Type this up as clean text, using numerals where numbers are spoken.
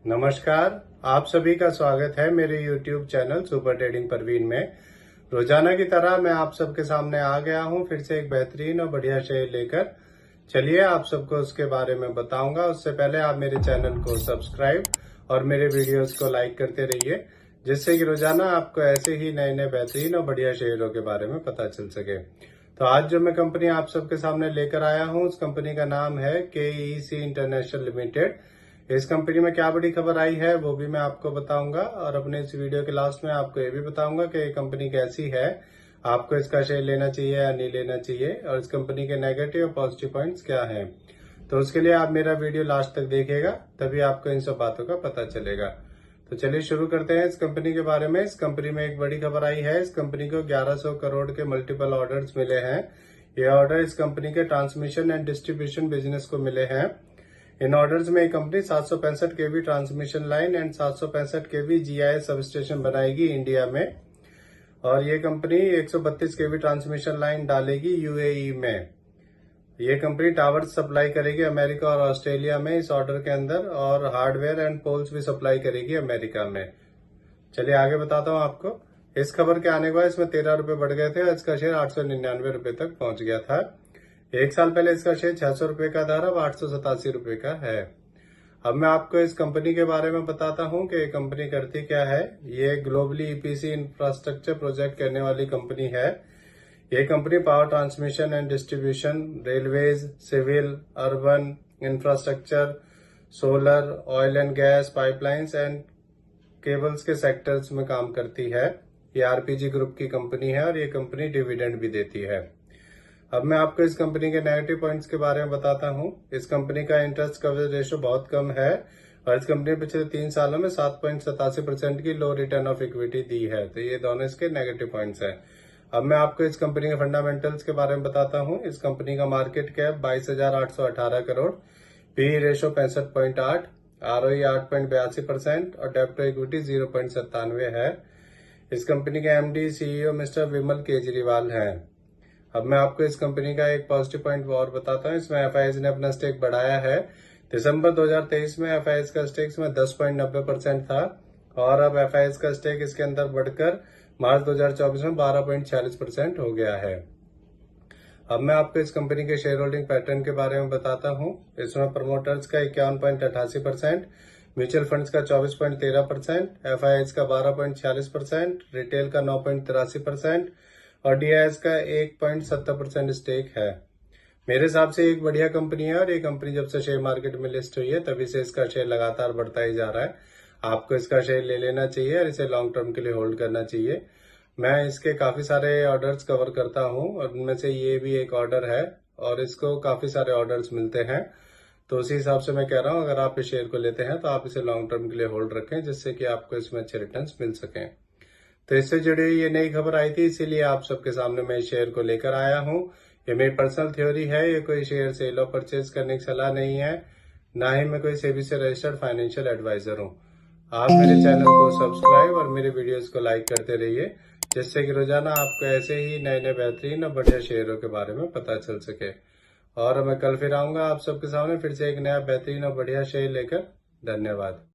नमस्कार, आप सभी का स्वागत है मेरे YouTube channel super trading Parveen में। रोजाना की तरह मैं आप सबके सामने आ गया हूं फिर से एक बेहतरीन और बढ़िया शेयर लेकर। चलिए आप सबको उसके बारे में बताऊंगा। उससे पहले आप मेरे चैनल को सब्सक्राइब और मेरे वीडियोस को लाइक करते रहिए, जिससे कि रोजाना आपको ऐसे ही नए नए बेहतरीन और बढ़िया शेयरों के बारे में पता चल सके। तो आज जो मैं कंपनी आप सबके सामने लेकर आया हूं, उस कंपनी का नाम है KEC इंटरनेशनल लिमिटेड। इस कंपनी में क्या बड़ी खबर आई है वो भी मैं आपको बताऊंगा, और अपने इस वीडियो के लास्ट में आपको ये भी बताऊंगा कि ये कंपनी कैसी है, आपको इसका शेयर लेना चाहिए या नहीं लेना चाहिए, और इस कंपनी के नेगेटिव और पॉजिटिव पॉइंट्स क्या हैं। तो उसके लिए आप मेरा वीडियो लास्ट तक देखिएगा, तभी आपको इन सब बातों का पता चलेगा। तो चलिए शुरू करते हैं इस कंपनी के बारे में। इस कंपनी में एक बड़ी खबर आई है। इस कंपनी को 1100 करोड़ के मल्टीपल ऑर्डर्स मिले हैं। ये ऑर्डर इस कंपनी के ट्रांसमिशन एंड डिस्ट्रीब्यूशन बिजनेस को मिले हैं। इन ऑर्डर्स में company 765 kV transmission line and 765 kV GIS substation बनाएगी इंडिया में, और ये कंपनी 132 केवी ट्रांसमिशन लाइन डालेगी UAE में। ये कंपनी टावर्स सप्लाई करेगी अमेरिका और ऑस्ट्रेलिया में इस ऑर्डर के अंदर, और हार्डवेयर एंड पोल्स भी सप्लाई करेगी अमेरिका में। चलिए आगे बताता हूँ आपको। इस खबर के आने के बाद इसमें 13 रुपए बढ़ गए थे और इसका शेयर 899 रुपए तक पहुंच गया था। एक साल पहले इसका शेयर 600 रुपए का था, अब 887 रुपए का है। अब मैं आपको इस कंपनी के बारे में बताता हूं कि ये कंपनी करती क्या है। ये ग्लोबली EPC इंफ्रास्ट्रक्चर प्रोजेक्ट करने वाली कंपनी है। ये company power transmission and distribution, railways, civil, urban infrastructure, solar, oil and gas, pipelines and cables के सेक्टर्स में काम करती है। ये RPG ग्रुप की कंपनी है और ये कंपनी डिविडेंड भी देती है। अब मैं आपको इस कंपनी के नेगेटिव पॉइंट्स के बारे में बताता हूं। इस कंपनी का इंटरेस्ट कवरेज रेशो बहुत कम है, और इस कंपनी ने पिछले 3 सालों में 7.87% की लो रिटर्न ऑफ इक्विटी दी है। तो ये दोनों इसके नेगेटिव पॉइंट्स हैं। अब मैं आपको इस कंपनी के फंडामेंटल्स के बारे में बताता हूं। इस कंपनी का market cap 22,818 crore, PE ratio 65.8, ROE 8.82% और डेब्ट टू इक्विटी 0.97 है। इस कंपनी के MD CEO मिस्टर विमल केजरीवाल हैं। अब मैं आपको इस कंपनी का एक पॉजिटिव पॉइंट और बताता हूँ। इसमें FIS ने अपना स्टेक बढ़ाया है। दिसंबर 2023 में FIS का स्टेक इसमें 10.90% था, और अब FIS का स्टेक इसके अंदर बढ़कर मार्च 2024 में 12.46% हो गया है। अब मैं आपको इस कंपनी के शेयर होल्डिंग पैटर्न के बारे में बताता हूँ। इसमें प्रमोटर्स का 51.88%, म्यूचुअल फंड्स का 24.13%, FIS का 12.46%, रिटेल का 9.83% और DIS का 1.70% स्टेक है। मेरे हिसाब से एक बढ़िया कंपनी है, और ये कंपनी जब से शेयर मार्केट में लिस्ट हुई है तभी से इसका शेयर लगातार बढ़ता ही जा रहा है। आपको इसका शेयर ले लेना चाहिए और इसे लॉन्ग टर्म के लिए होल्ड करना चाहिए। मैं इसके काफी सारे ऑर्डर्स कवर करता हूं, और उनमें से ये भी एक ऑर्डर है, और इसको काफी सारे ऑर्डर्स मिलते हैं। तो उसी हिसाब से मैं कह रहा हूं, अगर आप इस शेयर को लेते हैं तो आप इसे लॉन्ग टर्म के लिए होल्ड रखें, जिससे कि आपको इसमें अच्छे रिटर्न्स मिल सकें। तो इससे जुड़ी हुई ये नई खबर आई थी, इसीलिए आप सबके सामने मैं इस शेयर को लेकर आया हूं। ये मेरी पर्सनल थ्योरी है, ये कोई शेयर सेल और परचेज करने की सलाह नहीं है, ना ही मैं कोई सेबी से रजिस्टर्ड फाइनेंशियल एडवाइजर हूं। आप मेरे चैनल को सब्सक्राइब और मेरे वीडियोस को लाइक करते रहिए, जिससे कि रोजाना आपको ऐसे ही नए नए बेहतरीन और बढ़िया शेयरों के बारे में पता चल सके। और मैं कल फिर आऊंगा आप सबके सामने फिर से एक नया बेहतरीन और बढ़िया शेयर लेकर। धन्यवाद।